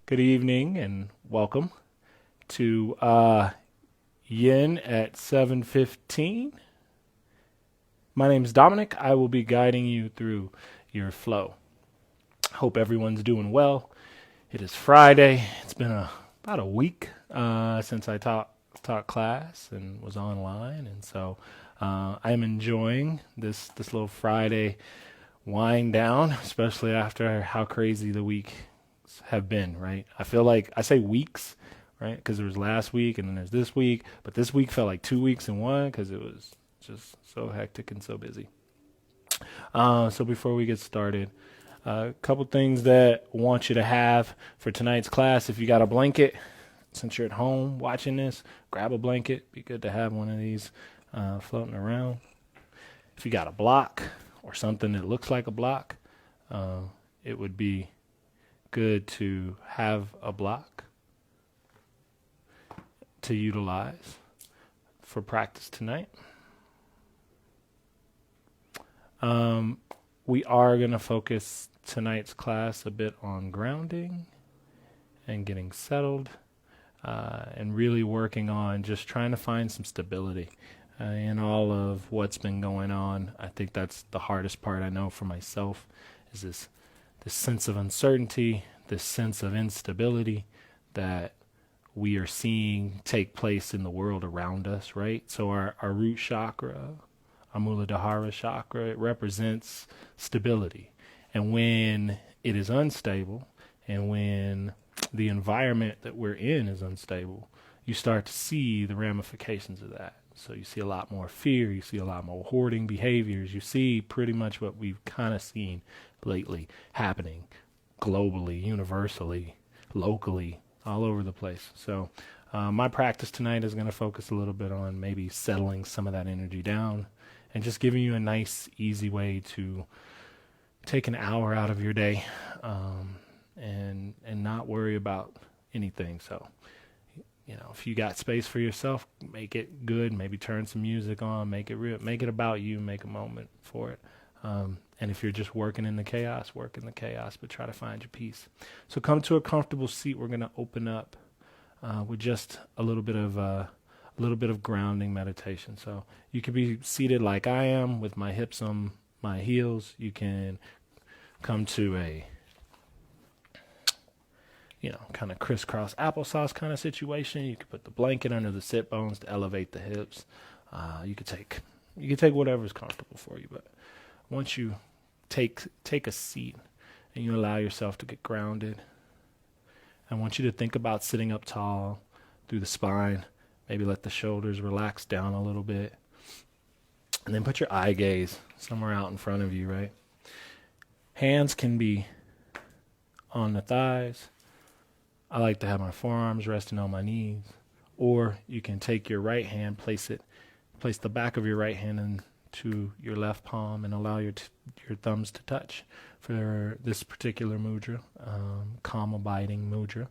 Good evening and welcome to Yin at 7:15. My name is Dominic. I will be guiding you through your flow. Hope everyone's doing well. It is Friday. It's been about a week since I taught class and was online, and so I am enjoying this little Friday wind down, especially after how crazy the week have been, right? I feel like I say weeks, right? Because there was last week and then there's this week, but this week felt like 2 weeks in one because it was just so hectic and so busy. So before we get started, a couple things that I want you to have for tonight's class. If you got a blanket, since you're at home watching this, grab a blanket. Be good to have one of these floating around. If you got a block or something that looks like a block, uh, it would be good to have a block to utilize for practice tonight. We are going to focus tonight's class a bit on grounding and getting settled and really working on just trying to find some stability in all of what's been going on. I think that's the hardest part I know for myself is this sense of uncertainty, this sense of instability that we are seeing take place in the world around us, right? So our root chakra, our Muladhara chakra, it represents stability. And when it is unstable and when the environment that we're in is unstable, you start to see the ramifications of that. So you see a lot more fear, you see a lot more hoarding behaviors, you see pretty much what we've kind of seen lately happening globally, universally, locally, all over the place. So my practice tonight is going to focus a little bit on maybe settling some of that energy down and just giving you a nice, easy way to take an hour out of your day and not worry about anything. So if you got space for yourself, make it good. Maybe turn some music on. Make it real. Make it about you. Make a moment for it. And if you're just working in the chaos, work in the chaos, but try to find your peace. So come to a comfortable seat. We're going to open up with just a little bit of grounding meditation. So you could be seated like I am with my hips on my heels. You can come to a kind of crisscross applesauce kind of situation. You could put the blanket under the sit bones to elevate the hips. You could take whatever's comfortable for you. But once you take a seat and you allow yourself to get grounded, I want you to think about sitting up tall through the spine. Maybe let the shoulders relax down a little bit. And then put your eye gaze somewhere out in front of you, right? Hands can be on the thighs. I like to have my forearms resting on my knees. Or you can take your right hand, place the back of your right hand into your left palm and allow your thumbs to touch for this particular mudra, calm abiding mudra.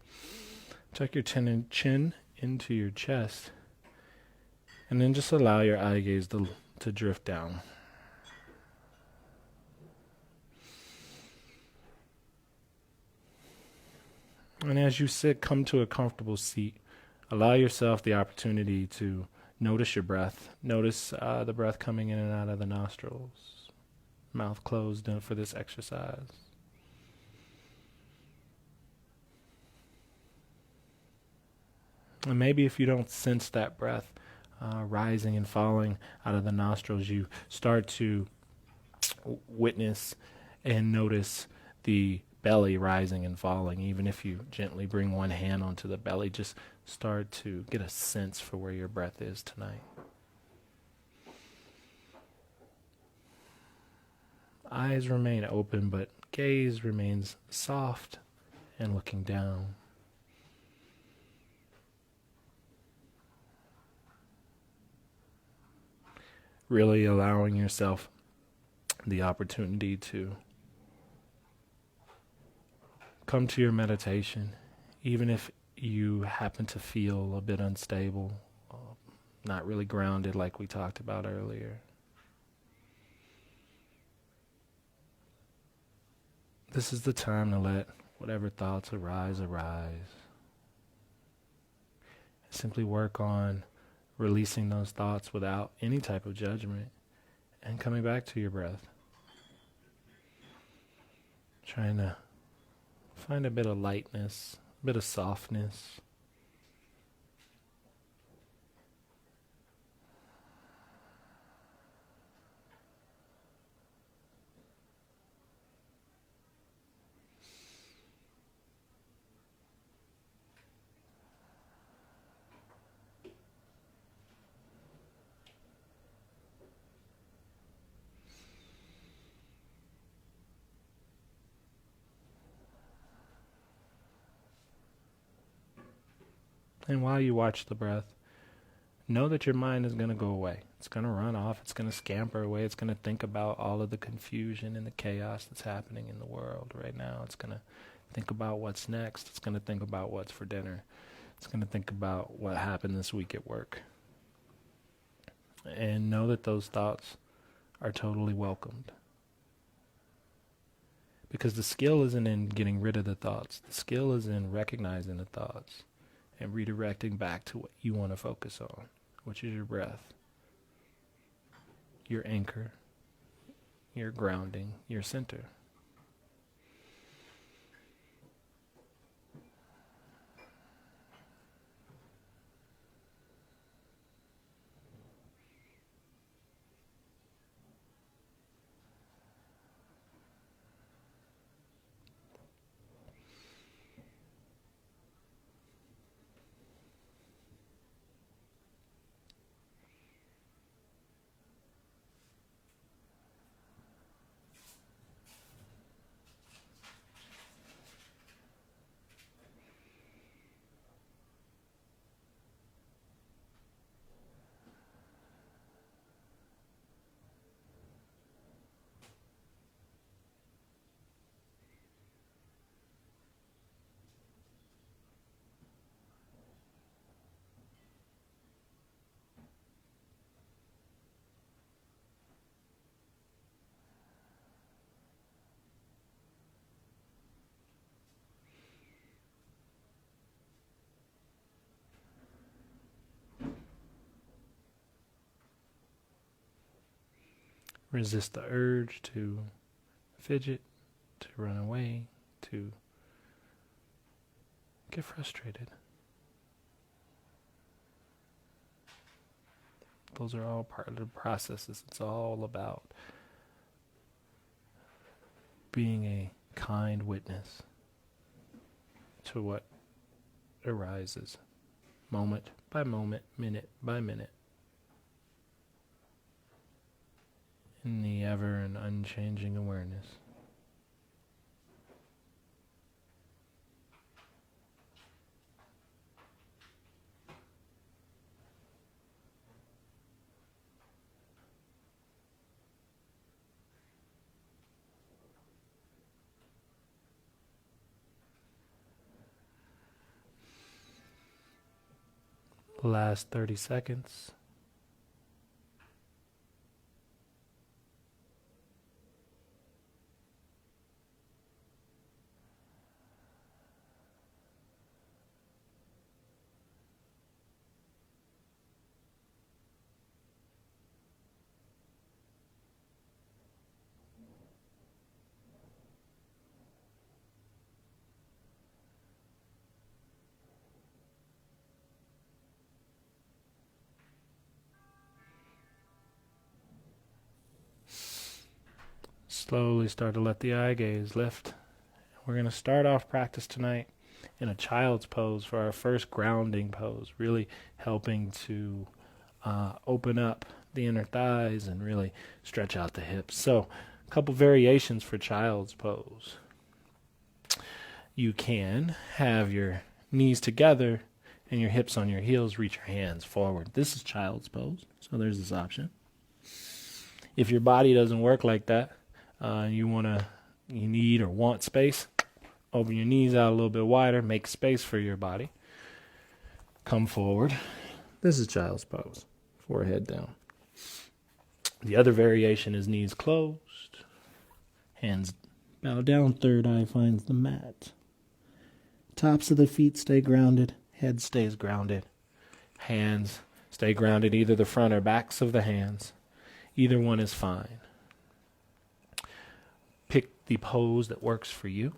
Tuck your chin into your chest and then just allow your eye gaze to drift down. And as you sit, come to a comfortable seat. Allow yourself the opportunity to notice your breath. Notice the breath coming in and out of the nostrils. Mouth closed for this exercise. And maybe if you don't sense that breath rising and falling out of the nostrils, you start to witness and notice the belly rising and falling. Even if you gently bring one hand onto the belly, just start to get a sense for where your breath is tonight. Eyes remain open, but gaze remains soft and looking down. Really allowing yourself the opportunity to come to your meditation, even if you happen to feel a bit unstable, not really grounded like we talked about earlier. This is the time to let Whatever thoughts arise. Simply work on releasing those thoughts without any type of judgment and coming back to your breath. Trying to find a bit of lightness, a bit of softness. And while you watch the breath, know that your mind is going to go away. It's going to run off. It's going to scamper away. It's going to think about all of the confusion and the chaos that's happening in the world right now. It's going to think about what's next. It's going to think about what's for dinner. It's going to think about what happened this week at work. And know that those thoughts are totally welcomed. Because the skill isn't in getting rid of the thoughts. The skill is in recognizing the thoughts and redirecting back to what you want to focus on, which is your breath, your anchor, your grounding, your center. Resist the urge to fidget, to run away, to get frustrated. Those are all part of the processes. It's all about being a kind witness to what arises, moment by moment, minute by minute, in the ever and unchanging awareness. Last 30 seconds. Slowly start to let the eye gaze lift. We're going to start off practice tonight in a child's pose for our first grounding pose, really helping to open up the inner thighs and really stretch out the hips. So a couple variations for child's pose. You can have your knees together and your hips on your heels, reach your hands forward. This is child's pose, so there's this option. If your body doesn't work like that, you need or want space, open your knees out a little bit wider, make space for your body. Come forward. This is child's pose, forehead down. The other variation is knees closed, hands bow down, third eye finds the mat. Tops of the feet stay grounded. Head stays grounded. Hands stay grounded, either the front or backs of the hands. Either one is fine. Pick the pose that works for you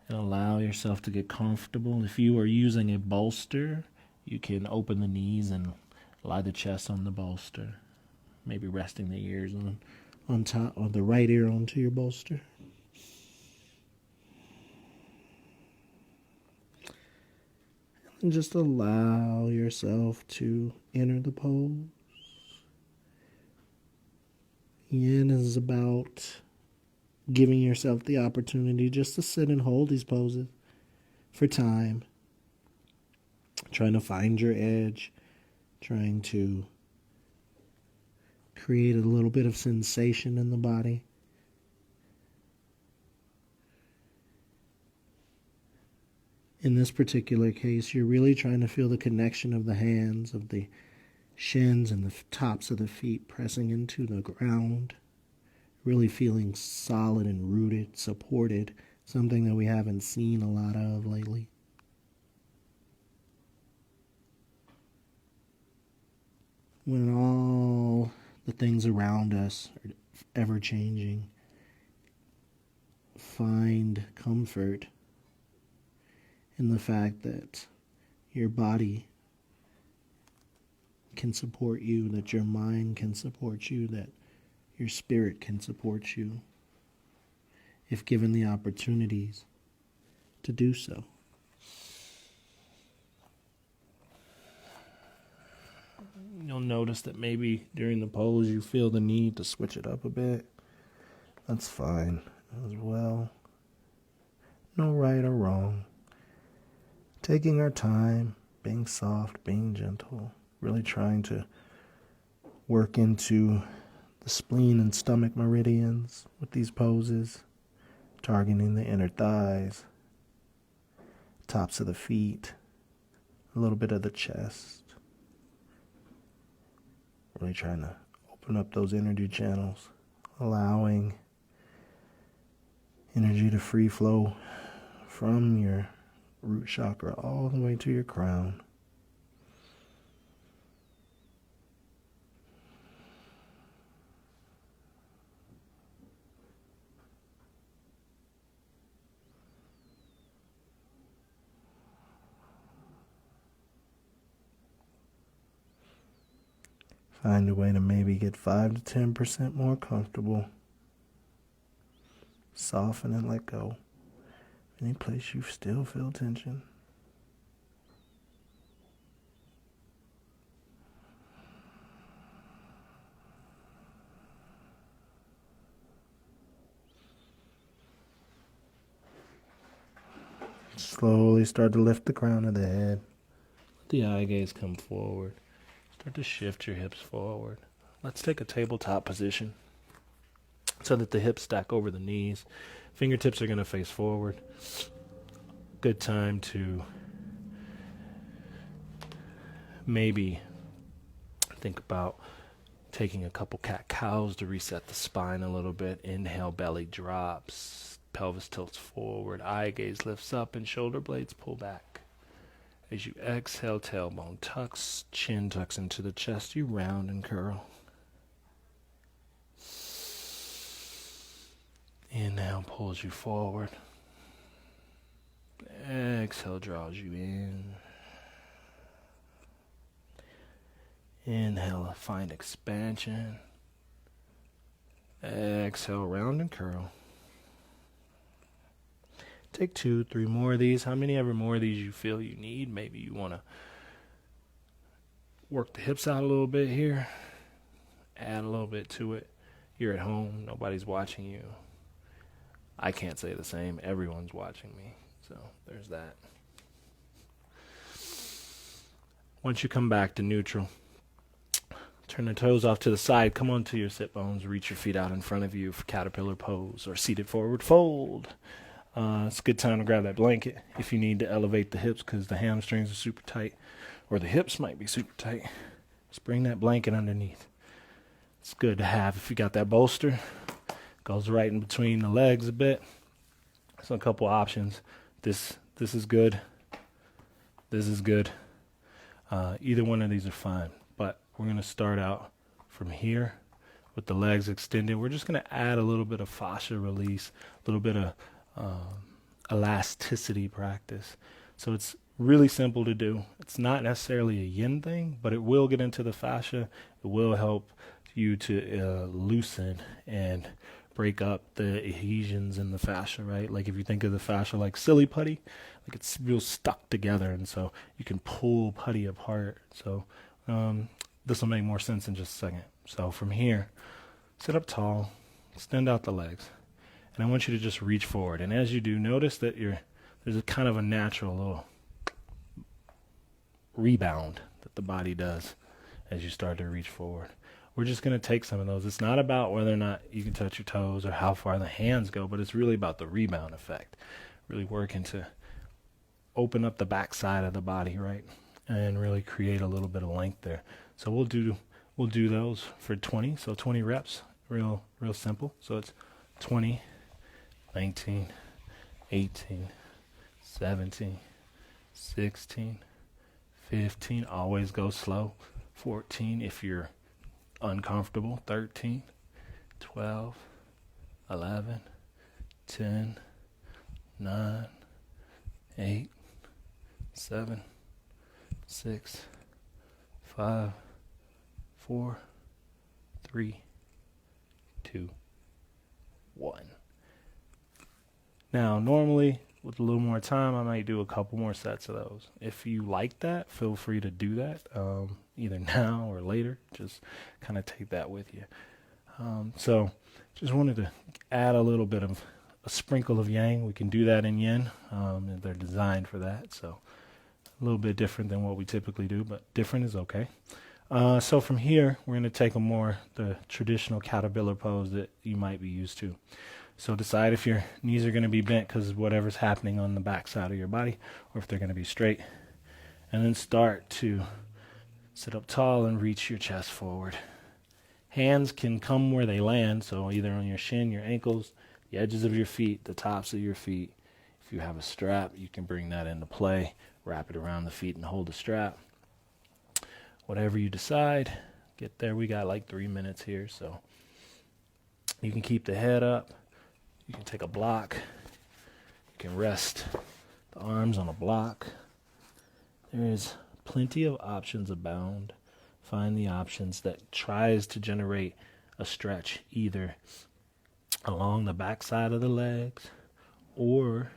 and allow yourself to get comfortable. If you are using a bolster, you can open the knees and lie the chest on the bolster. Maybe resting the ears on top, or the right ear onto your bolster. And just allow yourself to enter the pose. Yin is about giving yourself the opportunity just to sit and hold these poses for time. Trying to find your edge. Trying to create a little bit of sensation in the body. In this particular case, you're really trying to feel the connection of the hands, of the shins and the tops of the feet pressing into the ground. Really feeling solid and rooted, supported, something that we haven't seen a lot of lately. When all the things around us are ever changing, find comfort in the fact that your body can support you, that your mind can support you, that your spirit can support you if given the opportunities to do so. You'll notice that maybe during the pose you feel the need to switch it up a bit. That's fine as well. No right or wrong. Taking our time, being soft, being gentle, really trying to work into the spleen and stomach meridians with these poses, targeting the inner thighs, tops of the feet, a little bit of the chest. Really trying to open up those energy channels, allowing energy to free flow from your root chakra all the way to your crown. Find a way to maybe get 5 to 10% more comfortable. Soften and let go. Any place you still feel tension. Slowly start to lift the crown of the head. Let the eye gaze come forward. Start to shift your hips forward. Let's take a tabletop position so that the hips stack over the knees. Fingertips are going to face forward. Good time to maybe think about taking a couple cat-cows to reset the spine a little bit. Inhale, belly drops. Pelvis tilts forward. Eye gaze lifts up and shoulder blades pull back. As you exhale, tailbone tucks, chin tucks into the chest. You round and curl. Inhale pulls you forward. Exhale draws you in. Inhale, find expansion. Exhale, round and curl. Take 2, 3 more of these. How many ever more of these you feel you need? Maybe you want to work the hips out a little bit here. Add a little bit to it. You're at home. Nobody's watching you. I can't say the same. Everyone's watching me. So there's that. Once you come back to neutral, turn the toes off to the side. Come onto your sit bones. Reach your feet out in front of you for caterpillar pose or seated forward fold. It's a good time to grab that blanket if you need to elevate the hips because the hamstrings are super tight or the hips might be super tight. Just bring that blanket underneath. It's good to have if you got that bolster. Goes right in between the legs a bit. So a couple options. This This is good. This is good. Either one of these are fine. But we're going to start out from here with the legs extended. We're just going to add a little bit of fascia release, a little bit of elasticity practice. So it's really simple to do. It's not necessarily a yin thing, but it will get into the fascia. It will help you to loosen and break up the adhesions in the fascia, right? Like if you think of the fascia like silly putty, like it's real stuck together, and so you can pull putty apart. So this will make more sense in just a second. So from here, sit up tall, extend out the legs, and I want you to just reach forward. And as you do, notice that there's a kind of a natural little rebound that the body does as you start to reach forward. We're just going to take some of those. It's not about whether or not you can touch your toes or how far the hands go, but it's really about the rebound effect. Really working to open up the back side of the body, right? And really create a little bit of length there. So we'll do those for 20. So 20 reps, real simple. So it's 20, 19, 18, 17, 16, 15. Always go slow. 14 if you're uncomfortable. 13, 12, 11, 10, 9, 8, 7, 6, 5, 4, 3, 2, 1. Now, normally, with a little more time, I might do a couple more sets of those. If you like that, feel free to do that, either now or later. Just kind of take that with you. So just wanted to add a little bit of a sprinkle of yang. We can do that in yin. They're designed for that. So a little bit different than what we typically do, but different is okay. So from here, we're going to take the traditional caterpillar pose that you might be used to. So decide if your knees are going to be bent because of whatever's happening on the back side of your body, or if they're going to be straight. And then start to sit up tall and reach your chest forward. Hands can come where they land, so either on your shin, your ankles, the edges of your feet, the tops of your feet. If you have a strap, you can bring that into play, wrap it around the feet and hold the strap. Whatever you decide, get there. We got like 3 minutes here, so you can keep the head up. You can take a block. You can rest the arms on a block. There is plenty of options abound. Find the options that tries to generate a stretch either along the back side of the legs or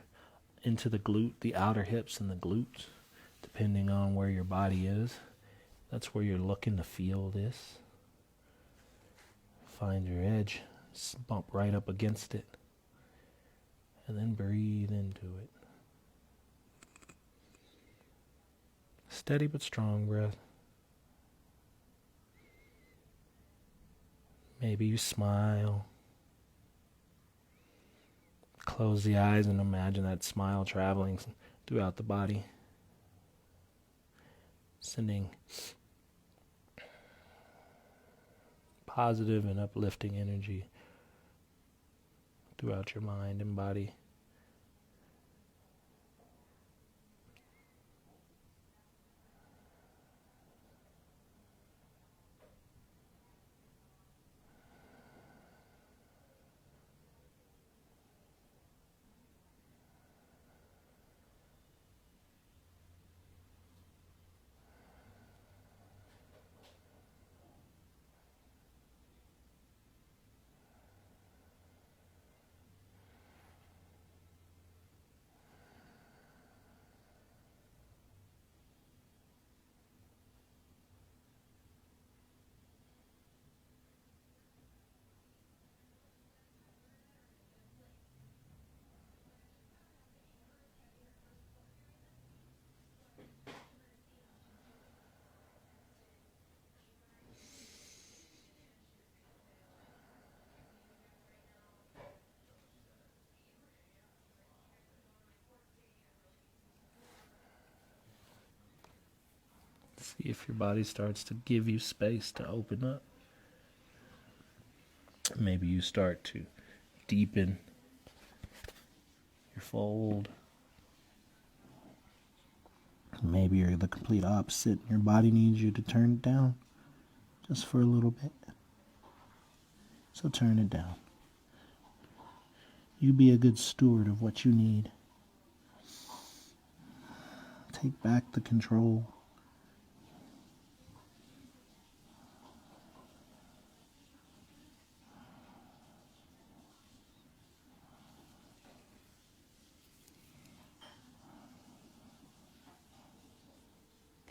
into the outer hips and the glutes, depending on where your body is. That's where you're looking to feel this. Find your edge, bump right up against it, and then breathe into it. Steady but strong breath. Maybe you smile. Close the eyes and imagine that smile traveling throughout the body, sending positive and uplifting energy throughout your mind and body. See if your body starts to give you space to open up. Maybe you start to deepen your fold. maybe you're the complete opposite. Your body needs you to turn it down just for a little bit. So turn it down. You be a good steward of what you need. Take back the control.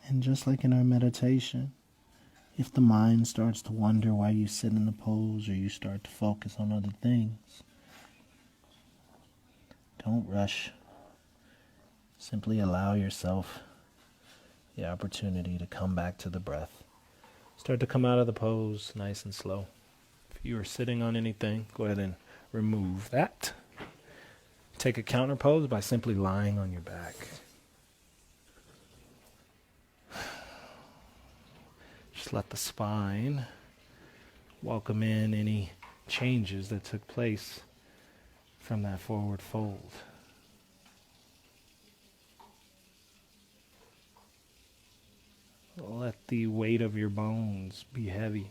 And just like in our meditation, if the mind starts to wonder why you sit in the pose, or you start to focus on other things, don't rush. Simply allow yourself the opportunity to come back to the breath. Start to come out of the pose nice and slow. If you are sitting on anything, go ahead and remove that. Take a counter pose by simply lying on your back. Just let the spine welcome in any changes that took place from that forward fold. Let the weight of your bones be heavy.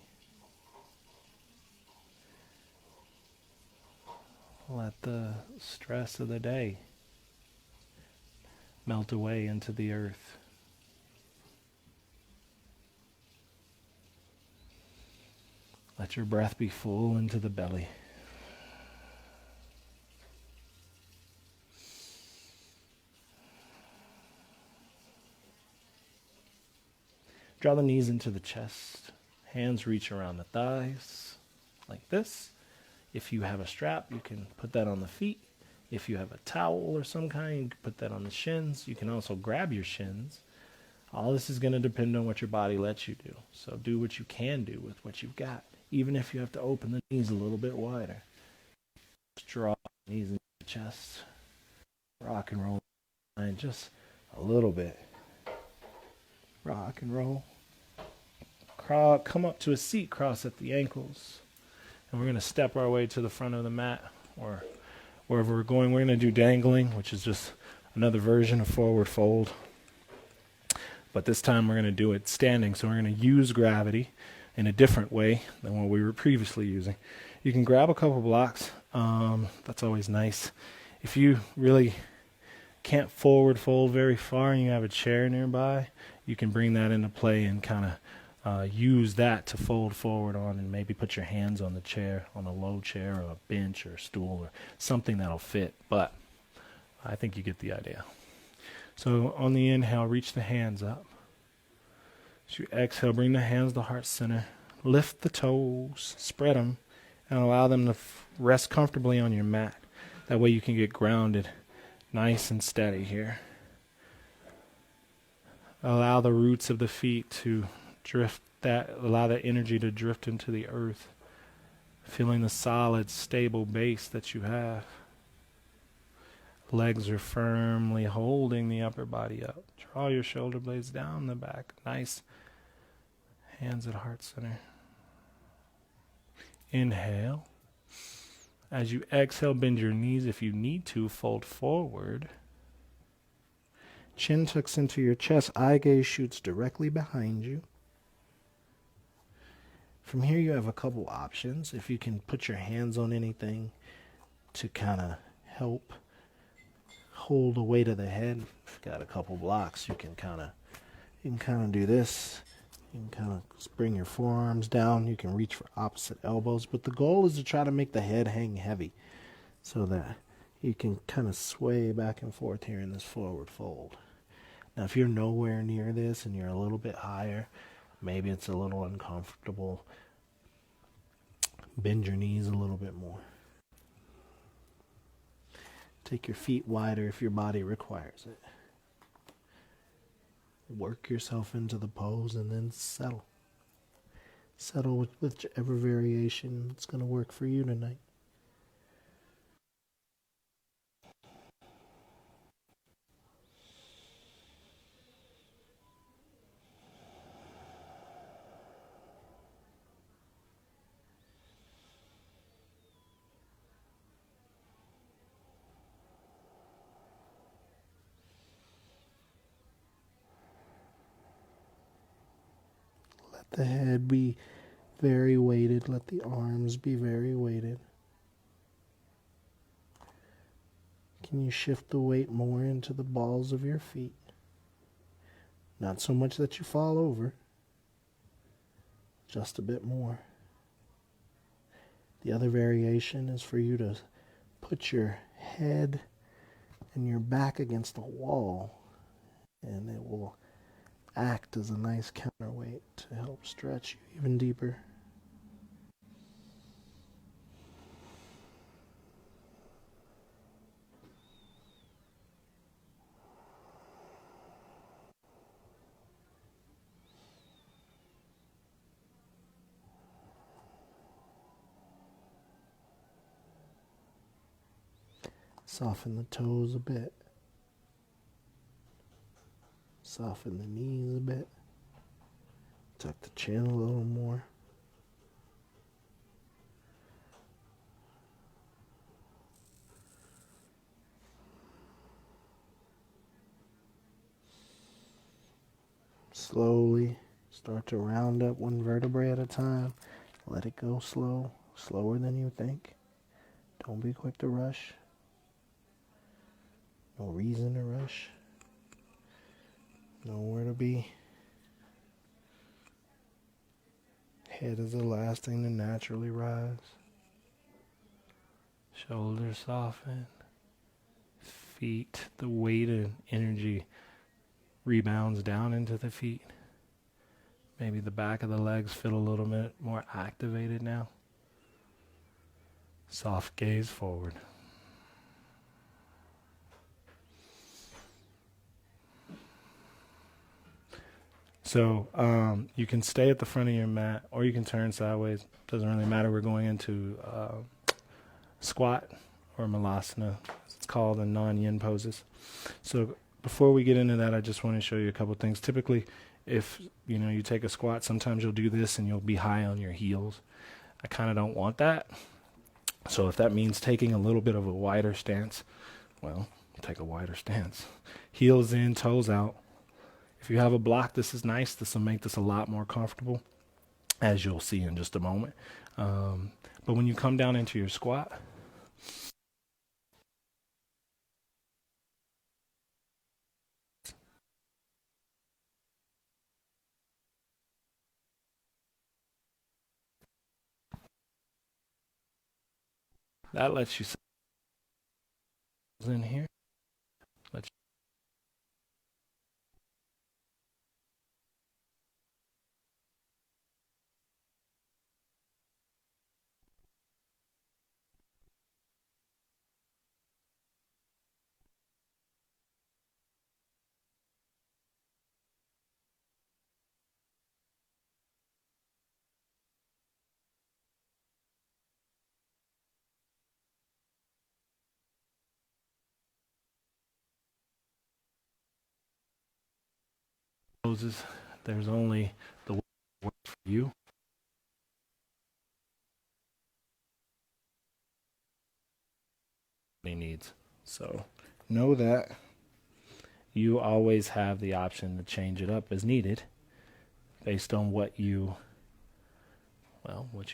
Let the stress of the day melt away into the earth. Let your breath be full into the belly. Draw the knees into the chest. Hands reach around the thighs like this. If you have a strap, you can put that on the feet. If you have a towel or some kind, you can put that on the shins. You can also grab your shins. All this is going to depend on what your body lets you do. So do what you can do with what you've got, even if you have to open the knees a little bit wider. Just draw the knees into the chest. Rock and roll just a little bit. Rock and roll. Come up to a seat, cross at the ankles. And we're going to step our way to the front of the mat, or wherever we're going. We're going to do dangling, which is just another version of forward fold. But this time we're going to do it standing. So we're going to use gravity in a different way than what we were previously using. You can grab a couple blocks. That's always nice. If you really can't forward fold very far and you have a chair nearby, you can bring that into play and kind of use that to fold forward on, and maybe put your hands on the chair, on a low chair or a bench or a stool or something that'll fit. But I think you get the idea. So on the inhale, reach the hands up. As you exhale, bring the hands to heart center. Lift the toes, spread them, and allow them to rest comfortably on your mat. That way you can get grounded nice and steady here. Allow the roots of the feet to allow that energy to drift into the earth, feeling the solid, stable base that you have. Legs are firmly holding the upper body up. Draw your shoulder blades down the back. Nice. Hands at heart center. Inhale. As you exhale, bend your knees if you need to. Fold forward. Chin tucks into your chest. Eye gaze shoots directly behind you. From here, you have a couple options. If you can put your hands on anything to kind of help hold the weight of the head. If you've got a couple blocks, you can kind of do this. You can kind of bring your forearms down. You can reach for opposite elbows. But the goal is to try to make the head hang heavy so that you can kind of sway back and forth here in this forward fold. Now, if you're nowhere near this and you're a little bit higher, maybe it's a little uncomfortable, bend your knees a little bit more. Take your feet wider if your body requires it. Work yourself into the pose and then settle. Settle with whichever variation it's going to work for you tonight. the head be very weighted. Let the arms be very weighted. Can you shift the weight more into the balls of your feet? Not so much that you fall over, just a bit more. The other variation is for you to put your head and your back against a wall, and it will act as a nice counterweight to help stretch you even deeper. Soften the toes a bit. Soften the knees a bit. Tuck the chin a little more. Slowly start to round up one vertebrae at a time. Let it go slow, slower than you think. Don't be quick to rush. No reason to rush. Nowhere to be. Head is the last thing to naturally rise. Shoulders soften. Feet, the weight and energy rebounds down into the feet. Maybe the back of the legs feel a little bit more activated now. Soft gaze forward. So you can stay at the front of your mat, or you can turn sideways. Doesn't really matter. We're going into squat or malasana, as it's called, in non-yin poses. So before we get into that, I just want to show you a couple things. Typically, if you take a squat, sometimes you'll do this and you'll be high on your heels. I kind of don't want that. So if that means taking a little bit of a wider stance, well, take a wider stance. Heels in, toes out. If you have a block, this is nice. This will make this a lot more comfortable, as you'll see in just a moment. But when you come down into your squat, that lets you in here. Poses. There's only the work for you. Needs. So know that you always have the option to change it up as needed based on what you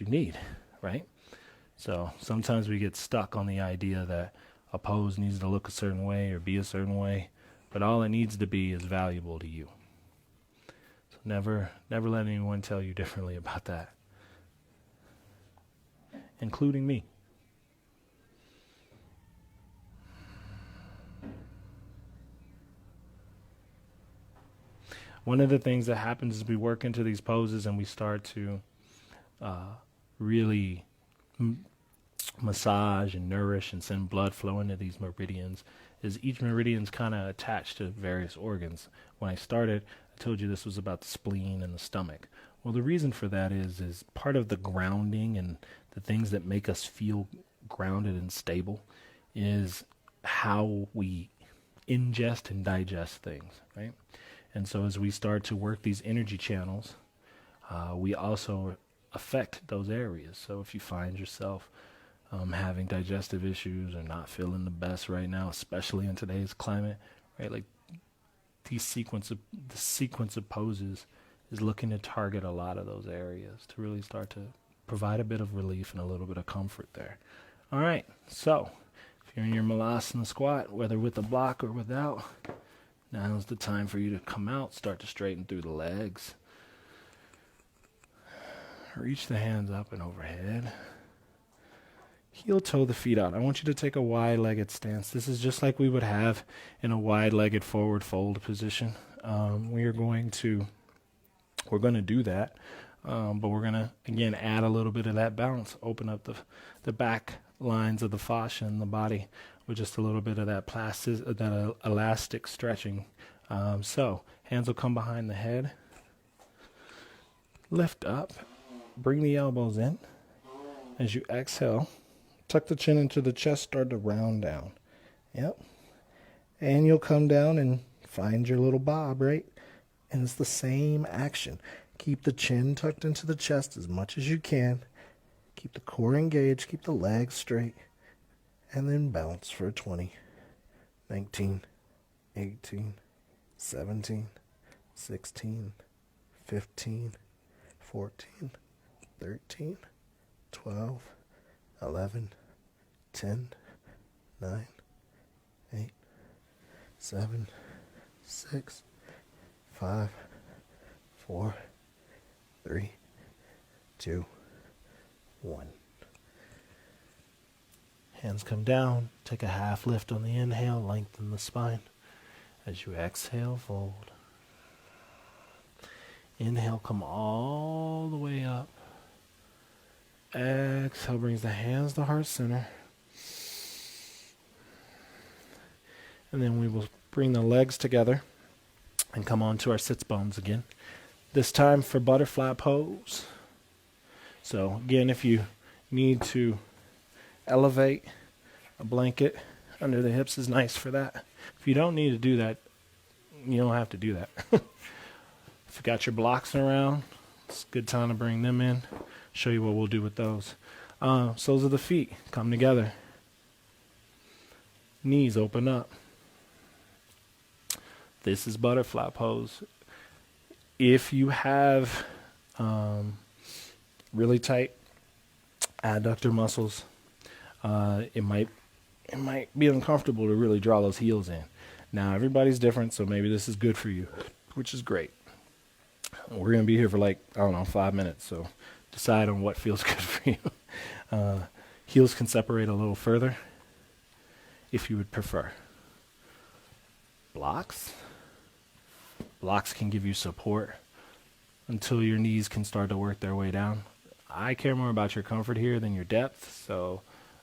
need, right? So sometimes we get stuck on the idea that a pose needs to look a certain way or be a certain way, but all it needs to be is valuable to you. So never let anyone tell you differently about that, including me. One of the things that happens is we work into these poses and we start to really massage and nourish and send blood flow into these meridians, is each meridian's kind of attached to various organs. When I started, I told you this was about the spleen and the stomach. Well, the reason for that is part of the grounding and the things that make us feel grounded and stable is how we ingest and digest things, right? And so as we start to work these energy channels, we also affect those areas. So if you find yourself having digestive issues or not feeling the best right now, especially in today's climate, right? Like the sequence of poses is looking to target a lot of those areas to really start to provide a bit of relief and a little bit of comfort there. All right, so if you're in your Malasana squat, whether with a block or without, now's the time for you to come out, start to straighten through the legs. Reach the hands up and overhead. Heel toe the feet out. I want you to take a wide-legged stance. This is just like we would have in a wide-legged forward fold position. We're going to do that, but we're going to, again, add a little bit of that balance. Open up the back lines of the fascia in the body with just a little bit of that elastic stretching. So hands will come behind the head. Lift up. Bring the elbows in. As you exhale, tuck the chin into the chest, start to round down. Yep. And you'll come down and find your little bob, right? And it's the same action. Keep the chin tucked into the chest as much as you can. Keep the core engaged, keep the legs straight. And then bounce for 20, 19, 18, 17, 16, 15, 14, 13, 12, 11, 10, 9, 8, 7, 6, 5, 4, 3, 2, 1. Hands come down. Take a half lift on the inhale. Lengthen the spine. As you exhale, fold. Inhale, come all the way up. Exhale brings the hands to heart center. And then we will bring the legs together and come onto our sits bones again. This time for butterfly pose. So again, if you need to elevate, a blanket under the hips is nice for that. If you don't need to do that, you don't have to do that. If you got your blocks around, it's a good time to bring them in. Show you what we'll do with those. Soles of the feet come together. Knees open up. This is butterfly pose. If you have really tight adductor muscles, it might be uncomfortable to really draw those heels in. Now, everybody's different, so maybe this is good for you, which is great. We're going to be here for 5 minutes, so decide on what feels good for you. Heels can separate a little further if you would prefer. Blocks can give you support until your knees can start to work their way down. I care more about your comfort here than your depth, so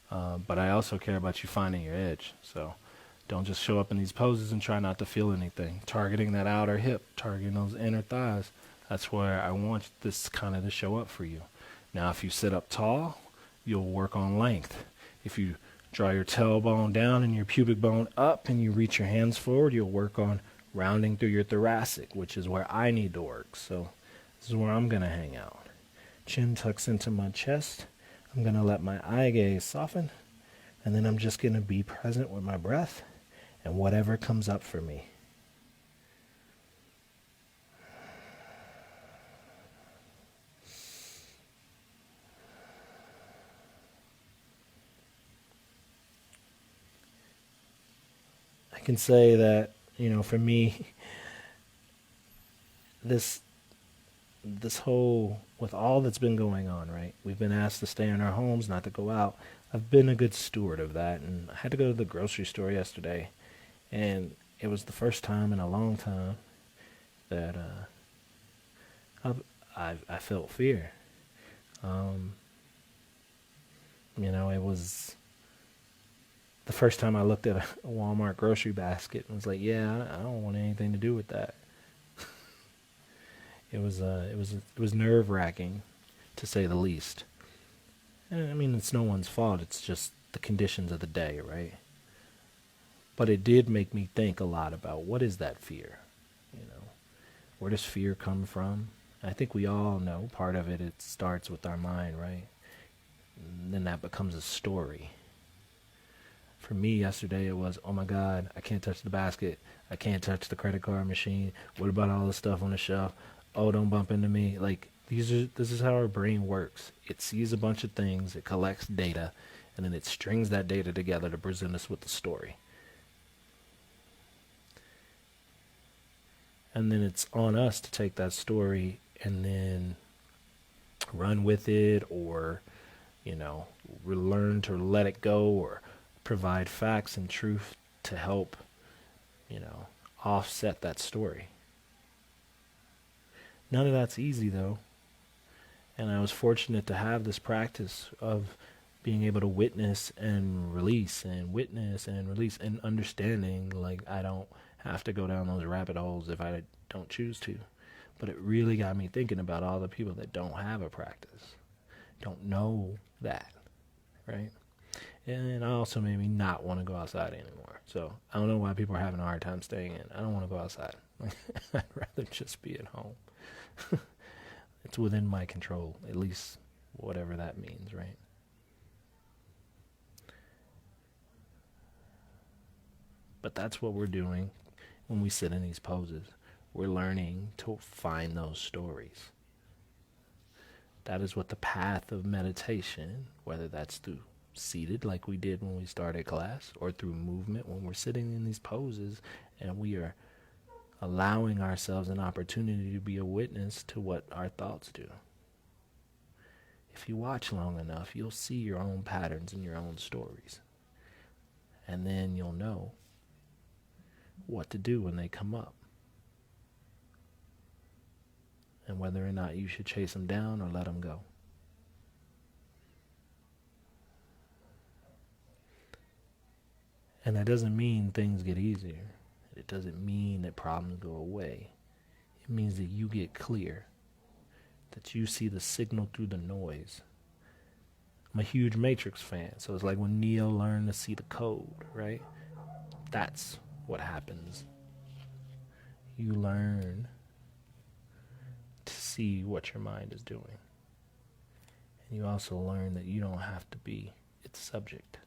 but I also care about you finding your edge. So don't just show up in these poses and try not to feel anything. Targeting that outer hip, targeting those inner thighs. That's where I want this kind of to show up for you. Now, if you sit up tall, you'll work on length. If you draw your tailbone down and your pubic bone up and you reach your hands forward, you'll work on rounding through your thoracic, which is where I need to work. So this is where I'm going to hang out. Chin tucks into my chest. I'm going to let my eye gaze soften, and then I'm just going to be present with my breath and whatever comes up for me. I can say that, for me, this whole, with all that's been going on, right? We've been asked to stay in our homes, not to go out. I've been a good steward of that, and I had to go to the grocery store yesterday, and it was the first time in a long time that I felt fear. It was the first time I looked at a Walmart grocery basket and was like, yeah, I don't want anything to do with that. It was nerve-wracking, to say the least. And, I mean, it's no one's fault. It's just the conditions of the day, right? But it did make me think a lot about what is that fear? Where does fear come from? I think we all know part of it starts with our mind, right? And then that becomes a story. For me yesterday, it was, oh my God, I can't touch the basket. I can't touch the credit card machine. What about all the stuff on the shelf? Oh, don't bump into me. Like this is how our brain works. It sees a bunch of things, it collects data, and then it strings that data together to present us with the story. And then it's on us to take that story and then run with it, or learn to let it go, or provide facts and truth to help offset that story. None of that's easy, though. And I was fortunate to have this practice of being able to witness and release, and witness and release, and understanding like I don't have to go down those rabbit holes if I don't choose to. But it really got me thinking about all the people that don't have a practice, don't know that, right? And it also made me not want to go outside anymore. So I don't know why people are having a hard time staying in. I don't want to go outside. I'd rather just be at home. It's within my control, at least whatever that means, right? But that's what we're doing when we sit in these poses. We're learning to find those stories. That is what the path of meditation, whether that's through seated like we did when we started class, or through movement when we're sitting in these poses and we are allowing ourselves an opportunity to be a witness to what our thoughts do. If you watch long enough, you'll see your own patterns and your own stories. And then you'll know what to do when they come up, and whether or not you should chase them down or let them go. And that doesn't mean things get easier. It doesn't mean that problems go away. It means that you get clear, that you see the signal through the noise. I'm a huge Matrix fan, so it's like when Neo learned to see the code, right? That's what happens. You learn to see what your mind is doing. And you also learn that you don't have to be its subject.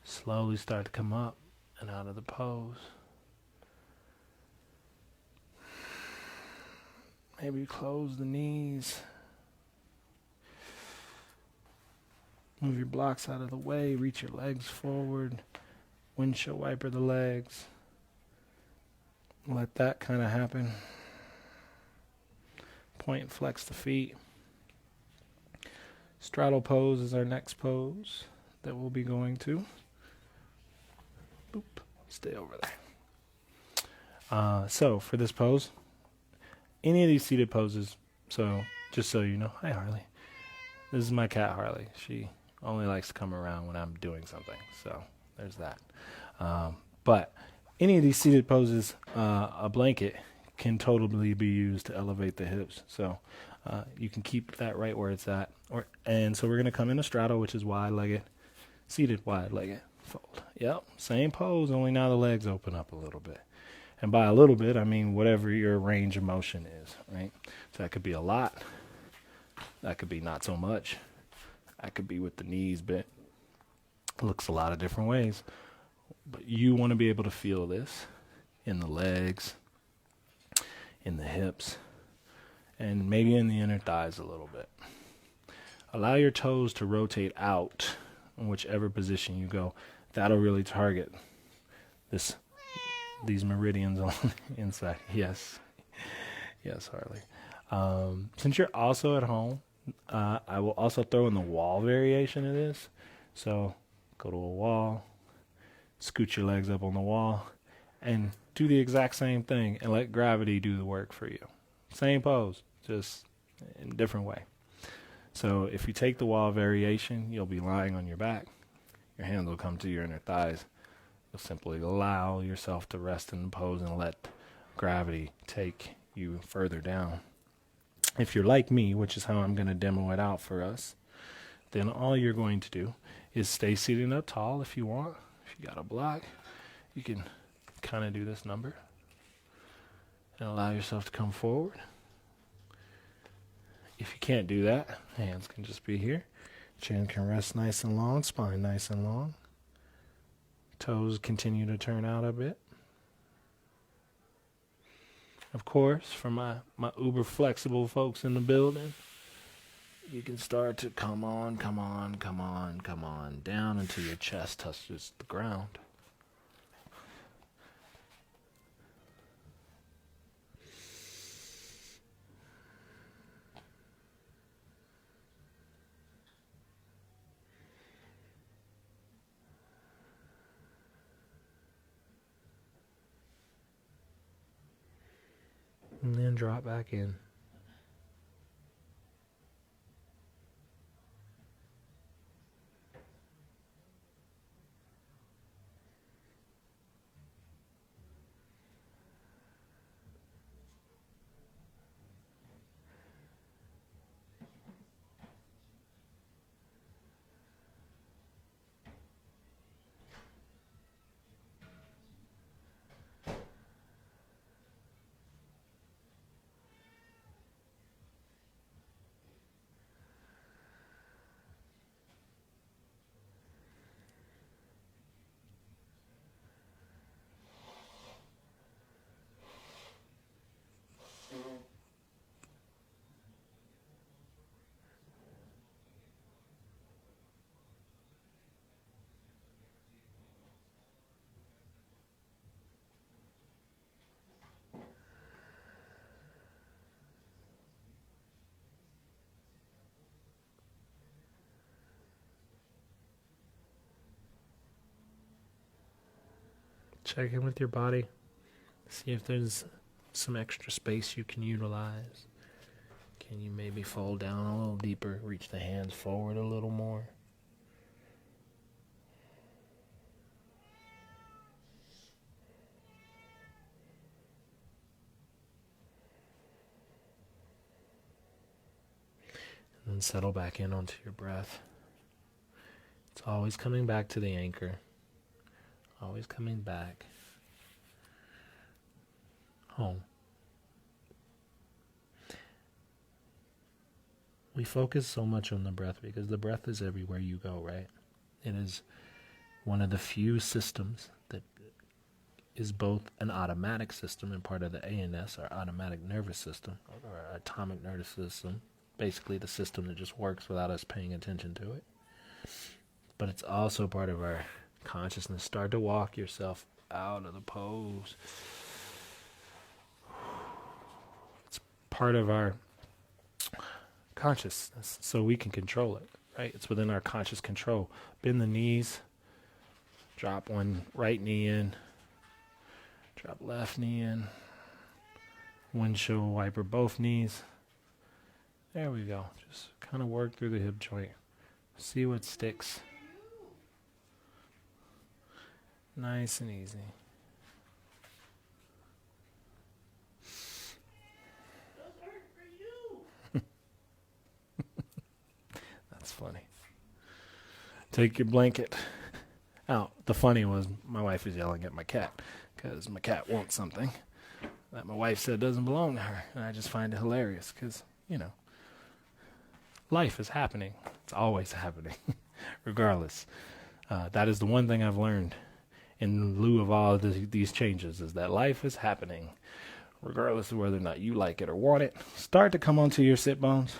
Slowly start to come up and out of the pose. Maybe close the knees. Move your blocks out of the way. Reach your legs forward. Windshield wiper the legs. Let that kind of happen. Point and flex the feet. Straddle pose is our next pose that we'll be going to. Boop. Stay over there. So for this pose, any of these seated poses, so just so you know, hi Harley. This is my cat Harley. She only likes to come around when I'm doing something. So there's that. But any of these seated poses, a blanket can totally be used to elevate the hips. So you can keep that right where it's at. And so we're going to come in a straddle, which is wide-legged, seated wide-legged, fold. Yep, same pose, only now the legs open up a little bit. And by a little bit, I mean whatever your range of motion is, right? So that could be a lot. That could be not so much. That could be with the knees bent. Looks a lot of different ways. But you want to be able to feel this in the legs, in the hips, and maybe in the inner thighs a little bit. Allow your toes to rotate out in whichever position you go. That'll really target these meridians on the inside. Yes, Harley. Since you're also at home, I will also throw in the wall variation of this. So go to a wall, scoot your legs up on the wall, and do the exact same thing and let gravity do the work for you. Same pose, just in a different way. So if you take the wall variation, you'll be lying on your back. Your hands will come to your inner thighs. You'll simply allow yourself to rest in the pose and let gravity take you further down. If you're like me, which is how I'm going to demo it out for us, then all you're going to do is stay seated up tall if you want. If you got a block, you can kind of do this number and allow yourself to come forward. If you can't do that, hands can just be here. Chin can rest nice and long, spine nice and long. Toes continue to turn out a bit. Of course, for my uber flexible folks in the building, you can start to come on, down until your chest touches the ground. And then drop back in. Check in with your body. See if there's some extra space you can utilize. Can you maybe fold down a little deeper? Reach the hands forward a little more. And then settle back in onto your breath. It's always coming back to the anchor. Always coming back home. We focus so much on the breath because the breath is everywhere you go, right? It is one of the few systems that is both an automatic system and part of the ANS, our automatic nervous system, or our atomic nervous system, basically the system that just works without us paying attention to it. But it's also part of our consciousness. Start to walk yourself out of the pose. It's part of our consciousness, so we can control it, right? It's within our conscious control. Bend the knees. Drop one right knee in. Drop left knee in. Windshield wiper both knees. There we go. Just kind of work through the hip joint. See what sticks. Nice and easy. That's funny. Take your blanket out. The funny was my wife was yelling at my cat because my cat wants something that my wife said doesn't belong to her. And I just find it hilarious because, life is happening. It's always happening, regardless. That is the one thing I've learned in lieu of all of these changes, is that life is happening, regardless of whether or not you like it or want it. Start to come onto your sit bones,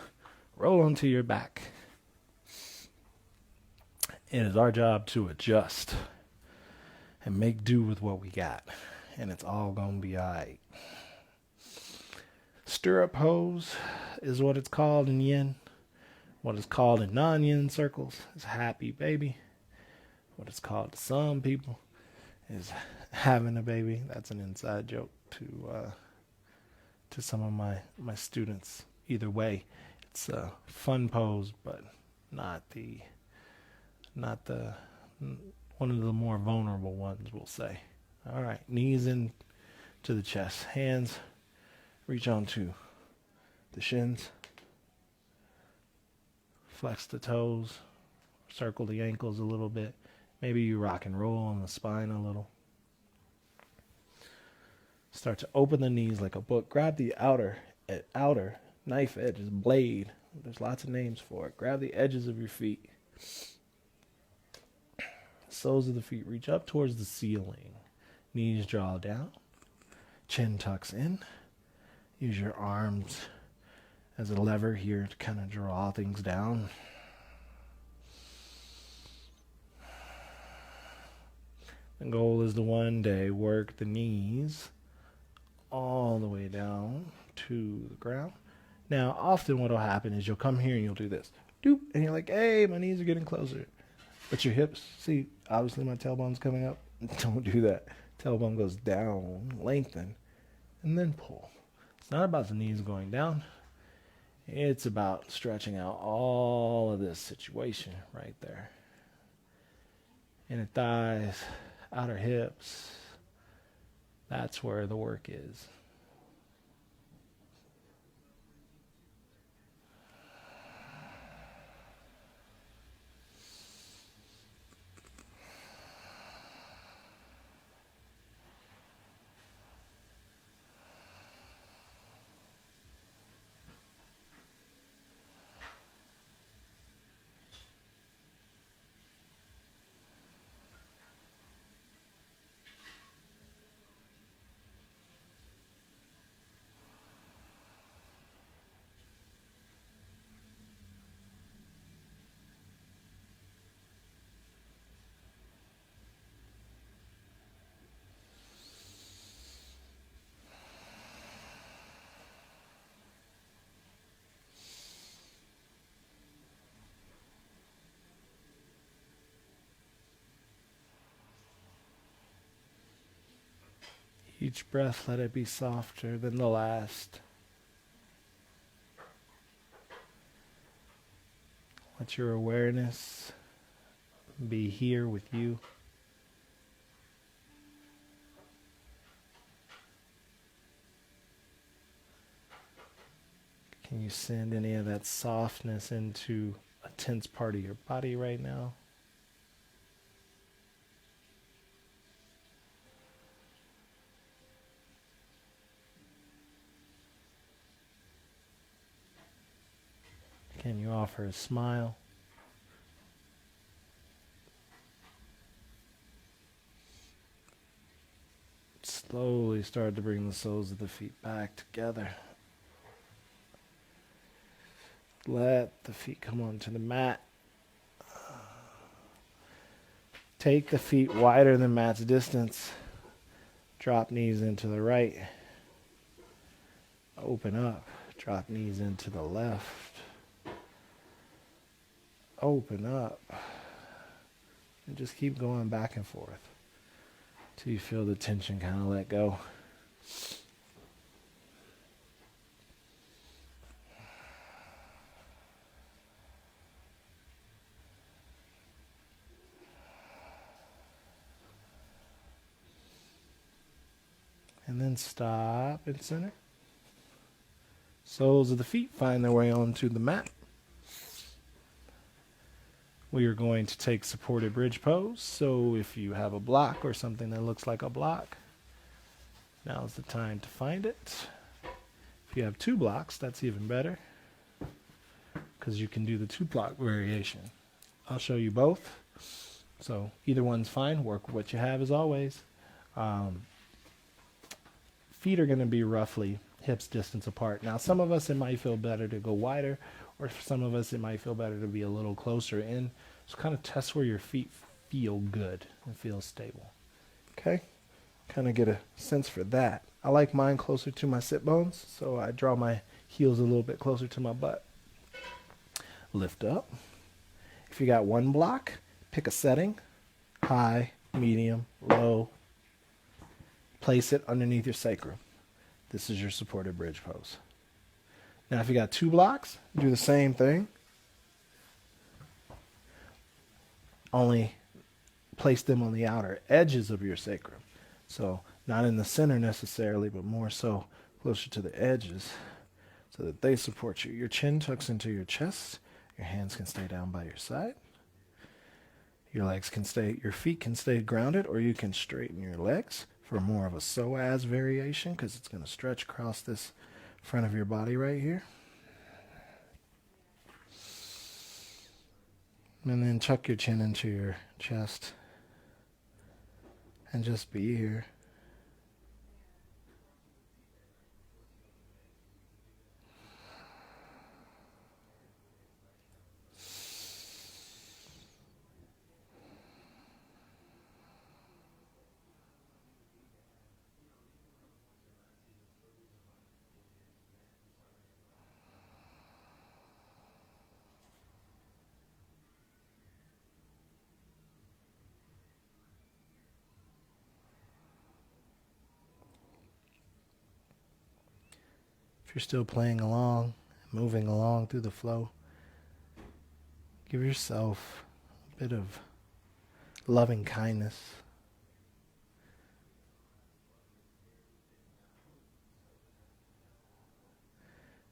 roll onto your back. It is our job to adjust and make do with what we got, and it's all gonna be all right. Stirrup pose is what it's called in yin. What is called in non-yin circles is happy baby. What it's called to some people is having a baby. That's an inside joke to some of my students. Either way, it's a fun pose, but not the one of the more vulnerable ones, we'll say. All right, knees in to the chest, hands reach on to the shins. Flex the toes. Circle the ankles a little bit. Maybe you rock and roll on the spine a little. Start to open the knees like a book. Grab the outer knife edges, blade. There's lots of names for it. Grab the edges of your feet. Soles of the feet reach up towards the ceiling. Knees draw down. Chin tucks in. Use your arms as a lever here to kind of draw things down. The goal is to one day work the knees all the way down to the ground. Now, often what will happen is you'll come here and you'll do this. Doop, and you're like, hey, my knees are getting closer. But your hips, see, obviously my tailbone's coming up. Don't do that. Tailbone goes down, lengthen, and then pull. It's not about the knees going down. It's about stretching out all of this situation right there. Inner thighs, outer hips. That's where the work is. Each breath, let it be softer than the last. Let your awareness be here with you. Can you send any of that softness into a tense part of your body right now? Can you offer a smile? Slowly start to bring the soles of the feet back together. Let the feet come onto the mat. Take the feet wider than mat's distance. Drop knees into the right. Open up. Drop knees into the left. Open up. And just keep going back and forth till you feel the tension kind of let go. And then stop and center. Soles of the feet find their way onto the mat. We are going to take supported bridge pose. So if you have a block or something that looks like a block, now's the time to find it. If you have two blocks, that's even better, because you can do the two block variation. I'll show you both. So either one's fine. Work with what you have as always. Feet are going to be roughly hips distance apart. Now, some of us, it might feel better to go wider, or for some of us, it might feel better to be a little closer in. So kind of test where your feet feel good and feel stable. Okay? Kind of get a sense for that. I like mine closer to my sit bones, so I draw my heels a little bit closer to my butt. Lift up. If you got one block, pick a setting, high, medium, low. Place it underneath your sacrum. This is your supported bridge pose. Now, if you got two blocks, do the same thing. Only place them on the outer edges of your sacrum. So not in the center necessarily, but more so closer to the edges. so that they support you. Your chin tucks into your chest. Your hands can stay down by your side. Your feet can stay grounded, or you can straighten your legs for more of a psoas variation because it's going to stretch across this front of your body right here. And then tuck your chin into your chest and just be here. If you're still playing along, moving along through the flow, give yourself a bit of loving kindness.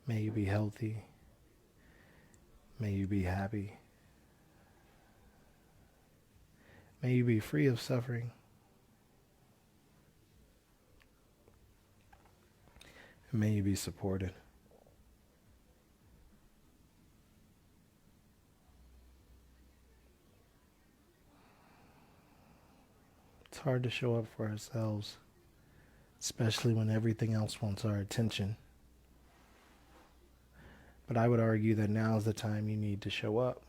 May you be healthy. May you be happy. May you be free of suffering. And may you be supported. It's hard to show up for ourselves, especially when everything else wants our attention. But I would argue that now is the time you need to show up.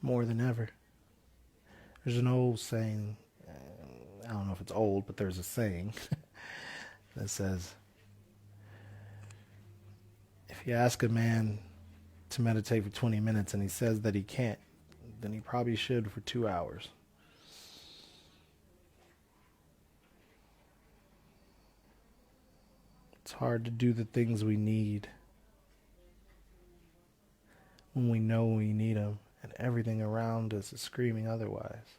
More than ever. There's an old saying, I don't know if it's old, but there's a saying that says, if you ask a man to meditate for 20 minutes and he says that he can't, then he probably should for 2 hours. It's hard to do the things we need when we know we need them and everything around us is screaming otherwise.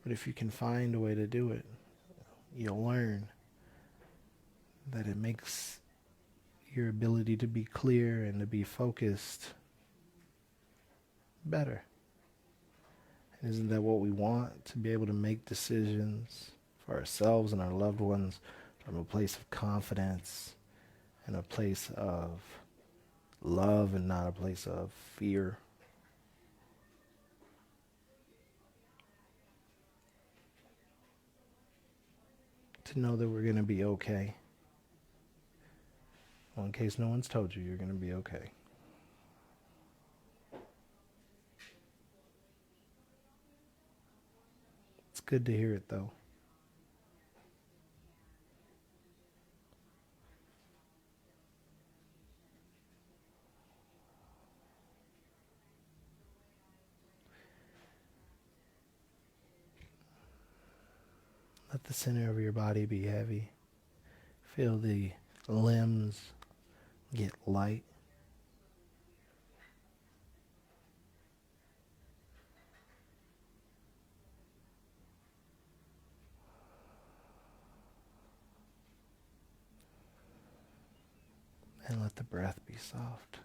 But if you can find a way to do it, you'll learn that it makes your ability to be clear and to be focused better. And isn't that what we want? To be able to make decisions for ourselves and our loved ones from a place of confidence and a place of love and not a place of fear. To know that we're going to be okay. Well, in case no one's told you, you're going to be okay. It's good to hear it, though. Let the center of your body be heavy. Feel the limbs get light. And let the breath be soft.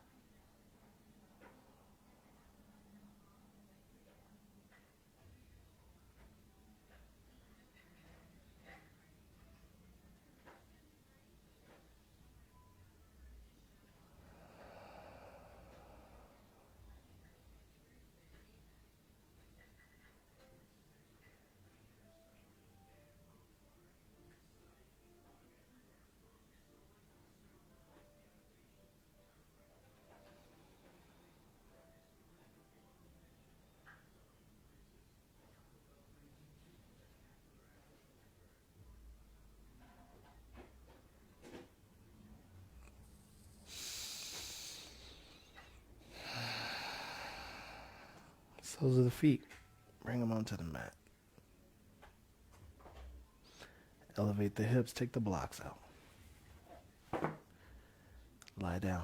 Soles of the feet, bring them onto the mat. Elevate the hips, take the blocks out. Lie down.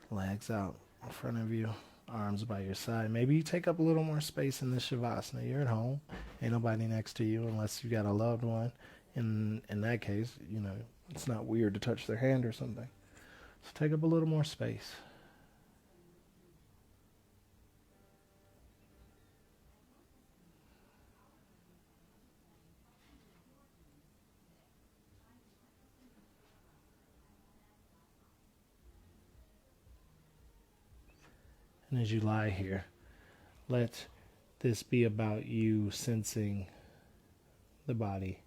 Legs out in front of you. arms by your side. Maybe you take up a little more space in this Shavasana. You're at home. Ain't nobody next to you unless you got a loved one. In that case, it's not weird to touch their hand or something. So take up a little more space. And as you lie here, let this be about you sensing the body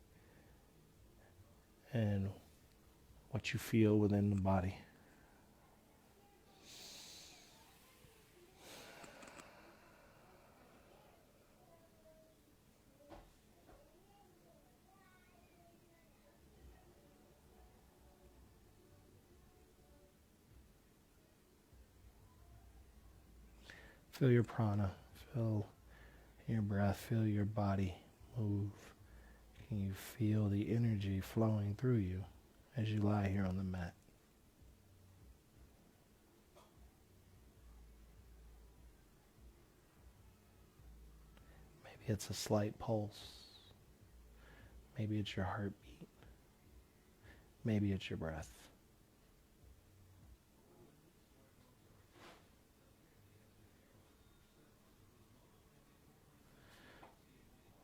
and what you feel within the body. Feel your prana, feel your breath, feel your body move. Can you feel the energy flowing through you as you lie here on the mat? Maybe it's a slight pulse. Maybe it's your heartbeat. Maybe it's your breath.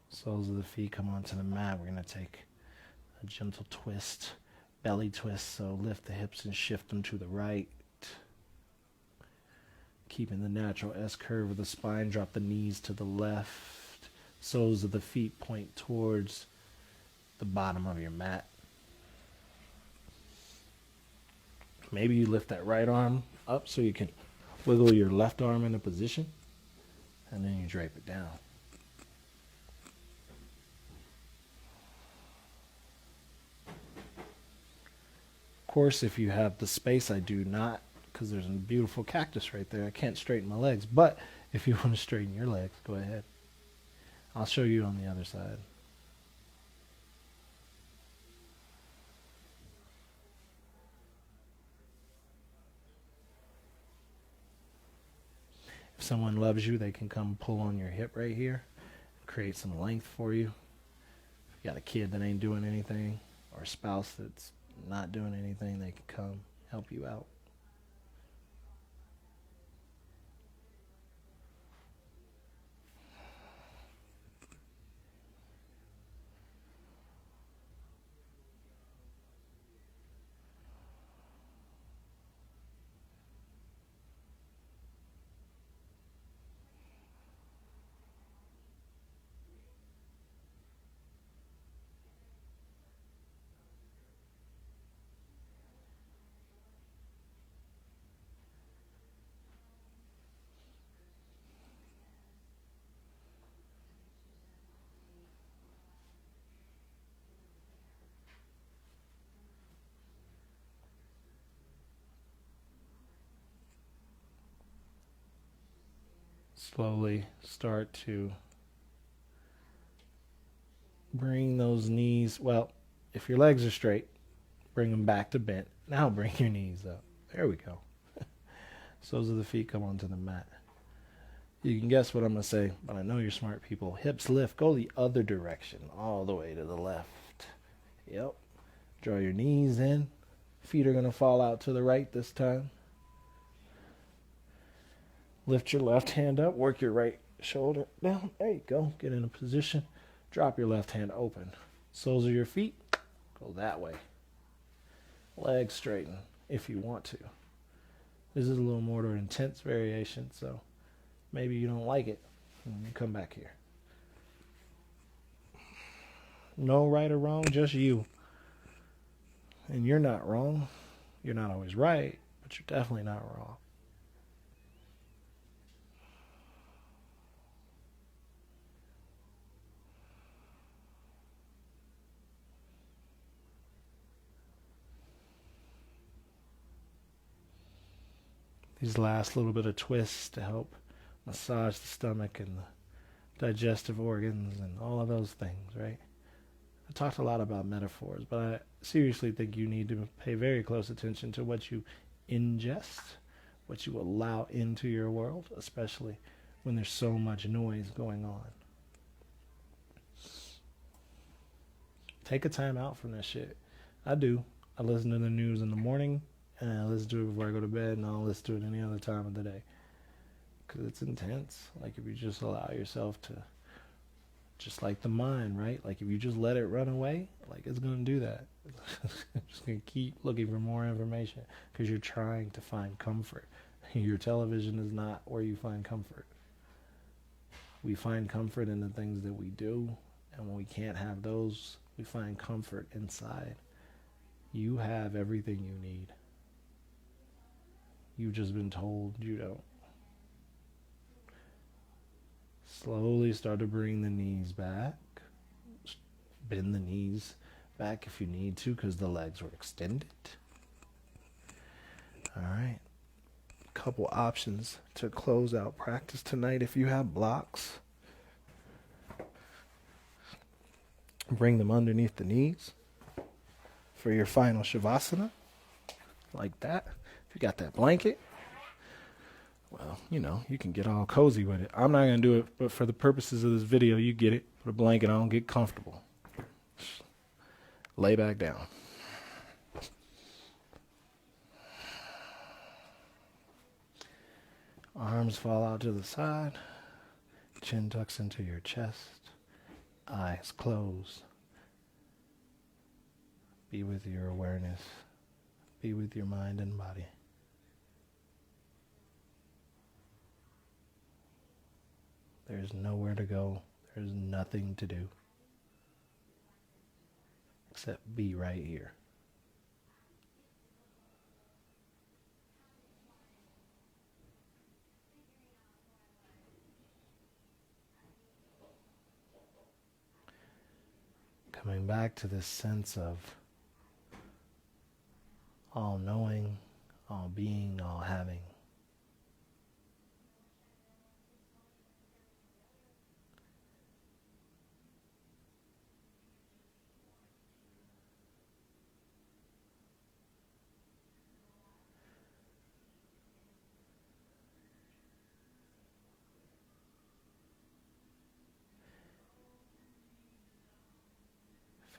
Soles of the feet come onto the mat. We're going to take a gentle twist, belly twist. So lift the hips and shift them to the right. Keeping the natural S curve of the spine. Drop the knees to the left. Soles of the feet point towards the bottom of your mat. Maybe you lift that right arm up so you can wiggle your left arm into position. And then you drape it down. Of course, if you have the space, I do not, because there's a beautiful cactus right there. I can't straighten my legs, but if you want to straighten your legs, go ahead. I'll show you on the other side. If someone loves you, they can come pull on your hip right here, create some length for you. If you got a kid that ain't doing anything, or a spouse that's not doing anything, they can come help you out. Slowly start to bring those knees, well, if your legs are straight, bring them back to bent. Now bring your knees up. There we go. Soles of the feet come onto the mat. You can guess what I'm going to say, but I know you're smart people. Hips lift, go the other direction, all the way to the left. Yep. Draw your knees in. Feet are going to fall out to the right this time. Lift your left hand up, work your right shoulder down. There you go. Get in a position. Drop your left hand open. Soles of your feet go that way. Legs straighten if you want to. This is a little more intense variation, so maybe you don't like it. You come back here. No right or wrong, just you. And you're not wrong. You're not always right, but you're definitely not wrong. These last little bit of twists to help massage the stomach and the digestive organs and all of those things, right? I talked a lot about metaphors, but I seriously think you need to pay very close attention to what you ingest what you allow into your world, especially when there's so much noise going on. Take a time out from that shit. I do. I listen to the news in the morning, and I listen to it before I go to bed, and I'll listen to it any other time of the day. Because it's intense. Like, if you just allow yourself to, just like the mind, right? Like, if you just let it run away, like, it's going to do that. It's just going to keep looking for more information because you're trying to find comfort. Your television is not where you find comfort. We find comfort in the things that we do, and when we can't have those, we find comfort inside. You have everything you need. You've just been told you don't. Slowly start to bring the knees back. Bend the knees back if you need to because the legs were extended. All right. Couple options to close out practice tonight. If you have blocks, bring them underneath the knees for your final Shavasana, like that. If you got that blanket, well, you know, you can get all cozy with it. I'm not going to do it, but for the purposes of this video, you get it. Put a blanket on, get comfortable. Lay back down. Arms fall out to the side. Chin tucks into your chest. Eyes closed. Be with your awareness. Be with your mind and body. There's nowhere to go. There's nothing to do. Except be right here. Coming back to this sense of all knowing, all being, all having.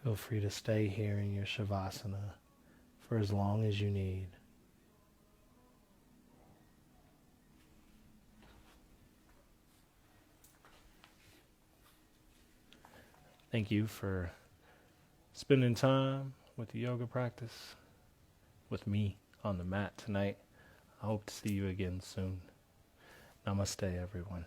Feel free to stay here in your Shavasana for as long as you need. Thank you for spending time with the yoga practice with me on the mat tonight. I hope to see you again soon. Namaste, everyone.